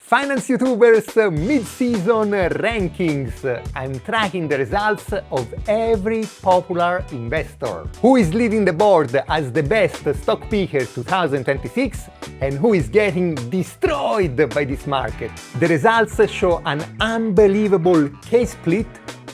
Finance YouTubers mid-season rankings. I'm tracking the results of every popular investor. Who is leading the board as the best stock picker 2026 and who is getting destroyed by this market. The results show an unbelievable K-split,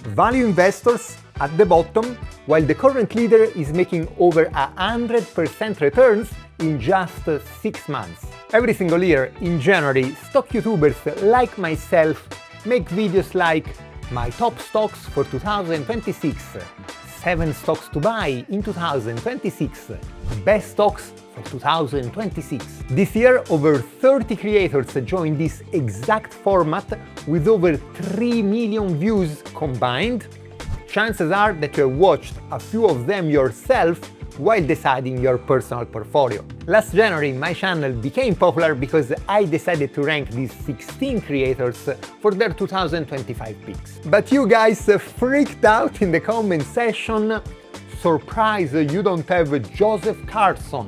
value investors at the bottom, while the current leader is making over 100% returns in just 6 months. Every single year, in January, stock YouTubers like myself make videos like my top stocks for 2026, 7 stocks to buy in 2026, best stocks for 2026. This year, over 30 creators joined this exact format with over 3 million views combined. Chances are that you have watched a few of them yourself while deciding your personal portfolio. Last January, my channel became popular because I decided to rank these 16 creators for their 2025 picks. But you guys freaked out in the comment section. Surprise, you don't have Joseph Carlson.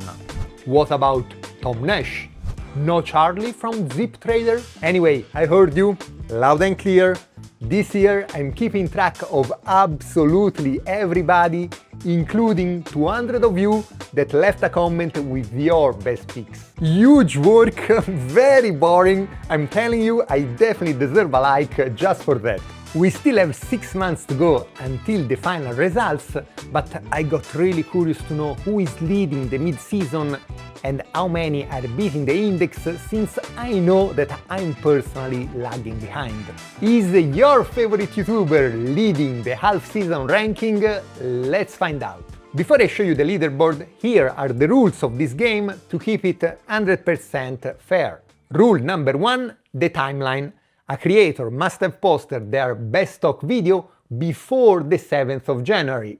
What about Tom Nash? No Charlie from Zip Trader? Anyway, I heard you, loud and clear. This year I'm keeping track of absolutely everybody, including 200 of you that left a comment with your best picks. Huge work, very boring. I'm telling you, I definitely deserve a like just for that. We still have 6 months to go until the final results, but I got really curious to know who is leading the mid-season and how many are beating the index, since I know that I'm personally lagging behind. Is your favorite YouTuber leading the half-season ranking? Let's find out. Before I show you the leaderboard, here are the rules of this game to keep it 100% fair. Rule number 1, the timeline. A creator must have posted their best stock video before the 7th of January.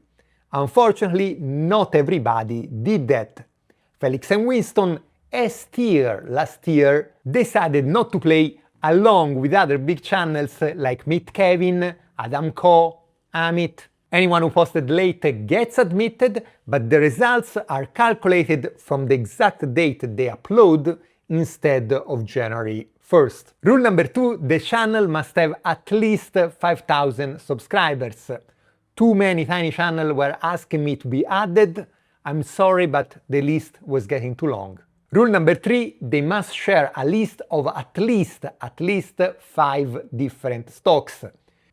Unfortunately, not everybody did that. Felix and Winston, S tier last year, decided not to play along with other big channels like Meet Kevin, Adam Co, Amit. Anyone who posted late gets admitted, but the results are calculated from the exact date they upload instead of January 1st. Rule number 2, the channel must have at least 5,000 subscribers. Too many tiny channels were asking me to be added. I'm sorry, but the list was getting too long. Rule number 3, they must share a list of at least 5 different stocks.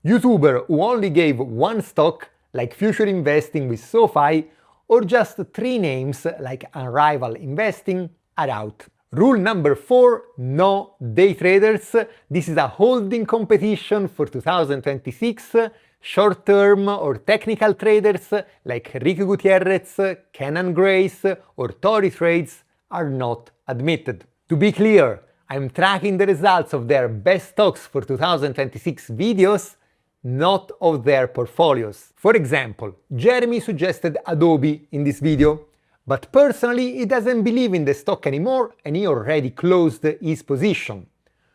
YouTuber who only gave one stock, like Future Investing with SoFi, or just 3 names like Unrivaled Investing, are out. Rule number 4, no day traders. This is a holding competition for 2026. Short-term or technical traders like Ricky Gutierrez, Kenan Grace or Tory Trades are not admitted. To be clear, I'm tracking the results of their best stocks for 2026 videos, not of their portfolios. For example, Jeremy suggested Adobe in this video, but personally he doesn't believe in the stock anymore and he already closed his position.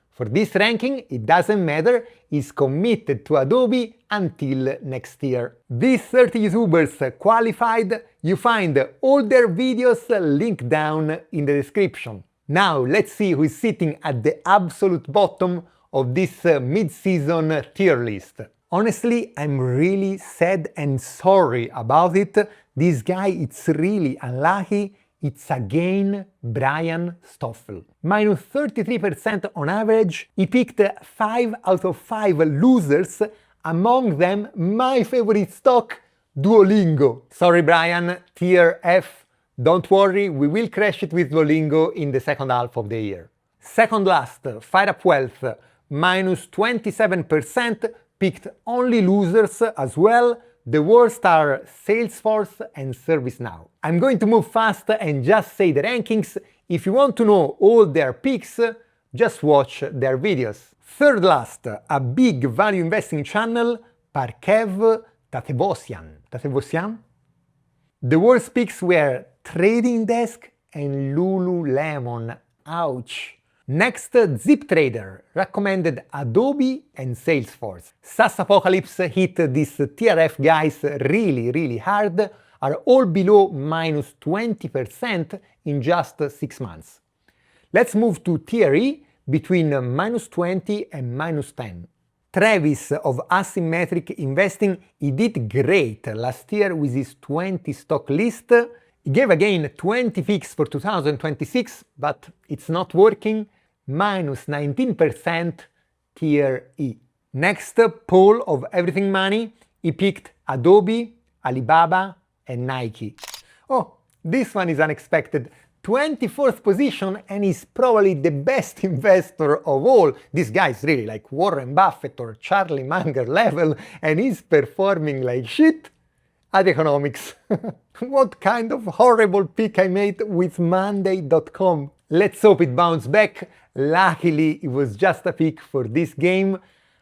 For this ranking, it doesn't matter, he's committed to Adobe until next year. These 30 YouTubers qualified, you find all their videos linked down in the description. Now let's see who is sitting at the absolute bottom of this mid-season tier list. Honestly, I'm really sad and sorry about it. This guy, it's really unlucky. It's again Brian Stoffel. Minus 33% on average, he picked 5 out of 5 losers, among them my favorite stock, Duolingo. Sorry Brian, tier F. Don't worry, we will crash it with Duolingo in the second half of the year. Second last, Fire Up Wealth, minus 27%, picked only losers as well. The worst are Salesforce and ServiceNow. I'm going to move fast and just say the rankings. If you want to know all their picks, just watch their videos. Third last, a big value investing channel, Parkev Tatevosyan. The worst picks were Trading Desk and Lululemon. Ouch. Next, Zip Trader recommended Adobe and Salesforce. Saaspocalypse hit these TRF guys really hard, are all below minus 20% in just 6 months. Let's move to Tier E. between -20 and -10. Travis of Asymmetric Investing, he did great last year with his 20 stock list. He gave again 20 picks for 2026, but it's not working. -19% tier E. Next, Paul of Everything Money, he picked Adobe, Alibaba and Nike. Oh, this one is unexpected. 24th position, and he's probably the best investor of all. This guy is really like Warren Buffett or Charlie Munger level, and he's performing like shit. Adriconomics. What kind of horrible pick I made with Monday.com. Let's hope it bounced back. Luckily, it was just a pick for this game.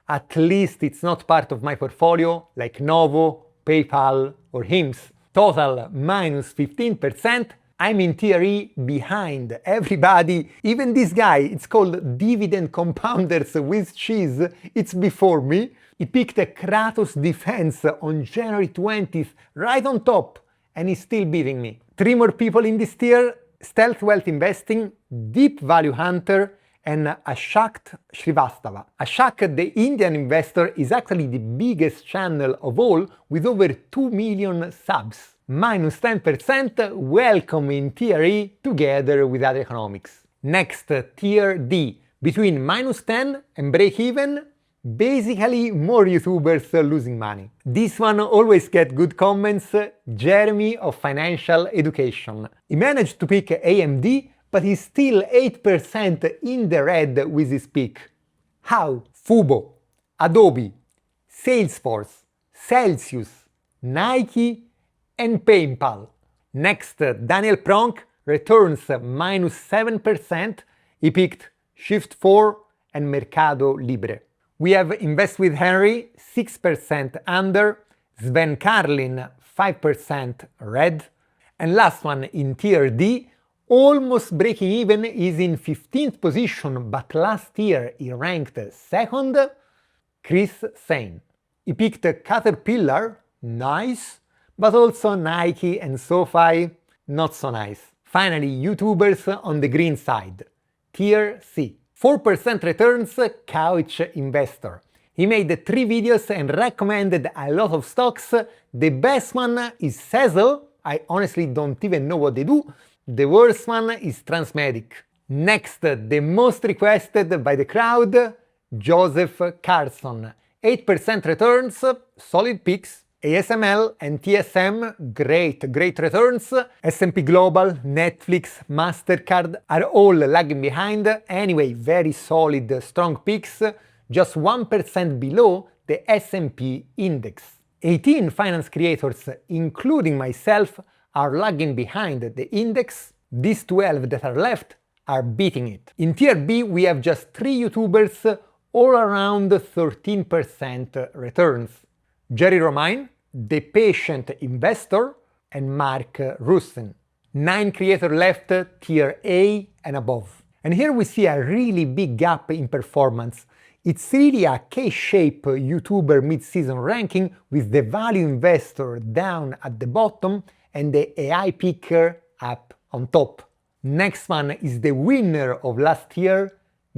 At least it's not part of my portfolio, like Novo, PayPal or HIMS. Total -15%. I'm in tier E behind everybody. Even this guy, it's called Dividend Compounders with Cheese, it's before me. He picked a Kratos Defense on January 20th, right on top, and he's still beating me. 3 more people in this tier: Stealth Wealth Investing, Deep Value Hunter, and Ashak Shrivastava. Ashak, the Indian investor, is actually the biggest channel of all with over 2 million subs. -10%, welcome in tier E together with Adriconomics. Next, tier D, between -10 and break-even, basically more YouTubers losing money. This one always gets good comments, Jeremy of Financial Education. He managed to pick AMD, but he's still 8% in the red with his pick. How? Fubo, Adobe, Salesforce, Celsius, Nike, and PayPal. Next, Daniel Pronk returns -7%. He picked Shift4 and Mercado Libre. We have Invest with Henry, 6% under, Sven Carlin, 5% red. And last one in tier D, almost breaking even, is in 15th position, but last year he ranked second, Chris Sain. He picked Caterpillar, nice, but also Nike and SoFi, not so nice. Finally, YouTubers on the green side. Tier C. 4% returns, Couch Investor. He made 3 videos and recommended a lot of stocks. The best one is Sezzle. I honestly don't even know what they do. The worst one is Transmedic. Next, the most requested by the crowd, Joseph Carlson. 8% returns, solid picks. ASML and TSM, great returns. S&P Global, Netflix, MasterCard are all lagging behind. Anyway, very solid, strong picks, just 1% below the S&P index. 18 finance creators, including myself, are lagging behind the index. These 12 that are left are beating it. In tier B, we have just 3 YouTubers, all around 13% returns. Jerry Romine, The Patient Investor, and Mark Russen. 9 creators left, tier A and above. And here we see a really big gap in performance. It's really a K-shaped YouTuber mid-season ranking with the value investor down at the bottom and the AI picker up on top. Next one is the winner of last year,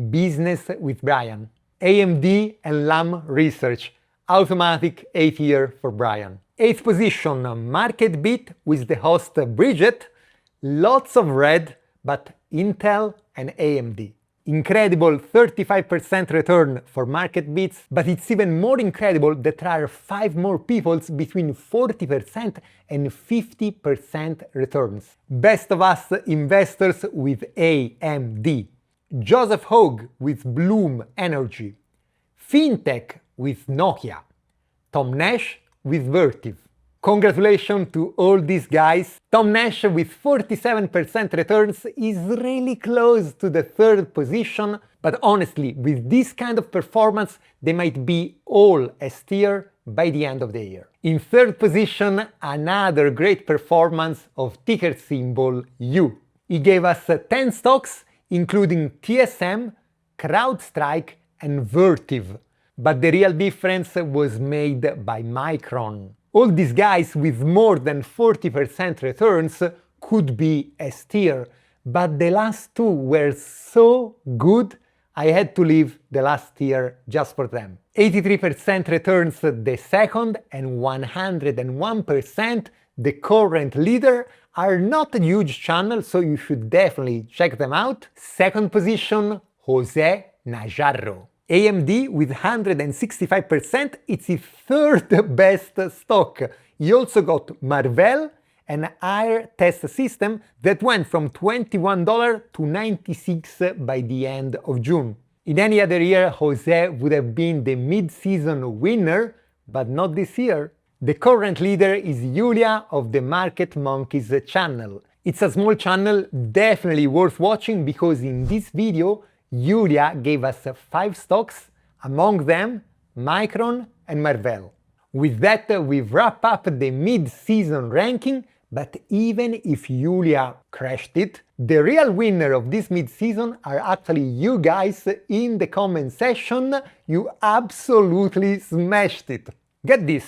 Business with Brian. AMD and Lam Research. Automatic A tier for Brian. 8th position, Market Beat with the host Bridget. Lots of red, but Intel and AMD. Incredible 35% return for Market Beats, but it's even more incredible that there are 5 more people between 40% and 50% returns. Best of Us investors with AMD. Joseph Hogue with Bloom Energy. Fintech with Nokia. Tom Nash with Vertiv. Congratulations to all these guys. Tom Nash with 47% returns is really close to the 3rd position, but honestly, with this kind of performance, they might be all S tier by the end of the year. In 3rd position, another great performance of ticker symbol U. He gave us 10 stocks, including TSM, CrowdStrike, and Vertiv. But the real difference was made by Micron. All these guys with more than 40% returns could be S tier, but the last 2 were so good I had to leave the last year just for them. 83% returns the second and 101% the current leader are not a huge channel, so you should definitely check them out. Second position, Jose Najarro. AMD with 165%, it's his third best stock. He also got Marvell, an air test system that went from $21 to $96 by the end of June. In any other year, Jose would have been the mid-season winner, but not this year. The current leader is Julia of the Market Monkeys channel. It's a small channel, definitely worth watching, because in this video, Julia gave us 5 stocks, among them Micron and Marvell. With that, we wrap up the mid-season ranking, but even if Julia crashed it, the real winner of this mid-season are actually you guys in the comment section. You absolutely smashed it. Get this,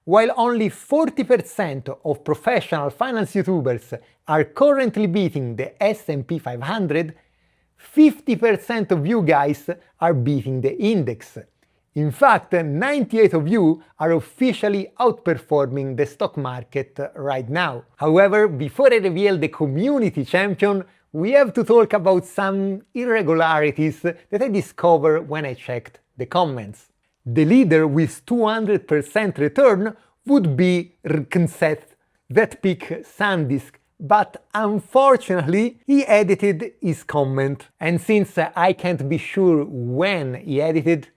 while only 40% of professional finance YouTubers are currently beating the S&P 500, 50% of you guys are beating the index. In fact, 98 of you are officially outperforming the stock market right now. However, before I reveal the community champion, we have to talk about some irregularities that I discovered when I checked the comments. The leader with 200% return would be Rknseth, that pick SanDisk, but unfortunately he edited his comment, and since I can't be sure when he edited,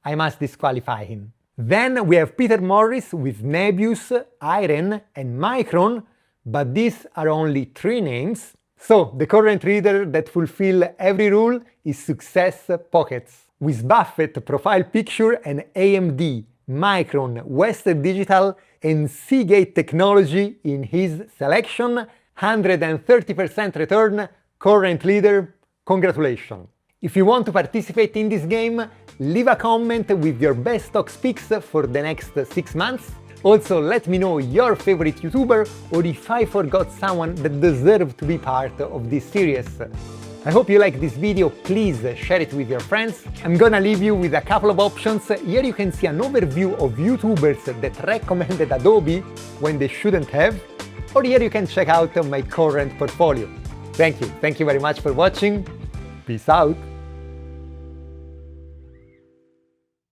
I must disqualify him. Then we have Peter Morris with Nebius, Iron and Micron, but these are only 3 names. So the current leader that fulfill every rule is Success Pockets, with Buffett profile picture and AMD, Micron, Western Digital and Seagate Technology in his selection. 130% return, current leader, congratulations. If you want to participate in this game, leave a comment with your best stocks picks for the next 6 months. Also, let me know your favorite YouTuber or if I forgot someone that deserves to be part of this series. I hope you like this video, please share it with your friends. I'm gonna leave you with a couple of options. Here you can see an overview of YouTubers that recommended Adobe when they shouldn't have, or here you can check out my current portfolio. Thank you very much for watching. Peace out.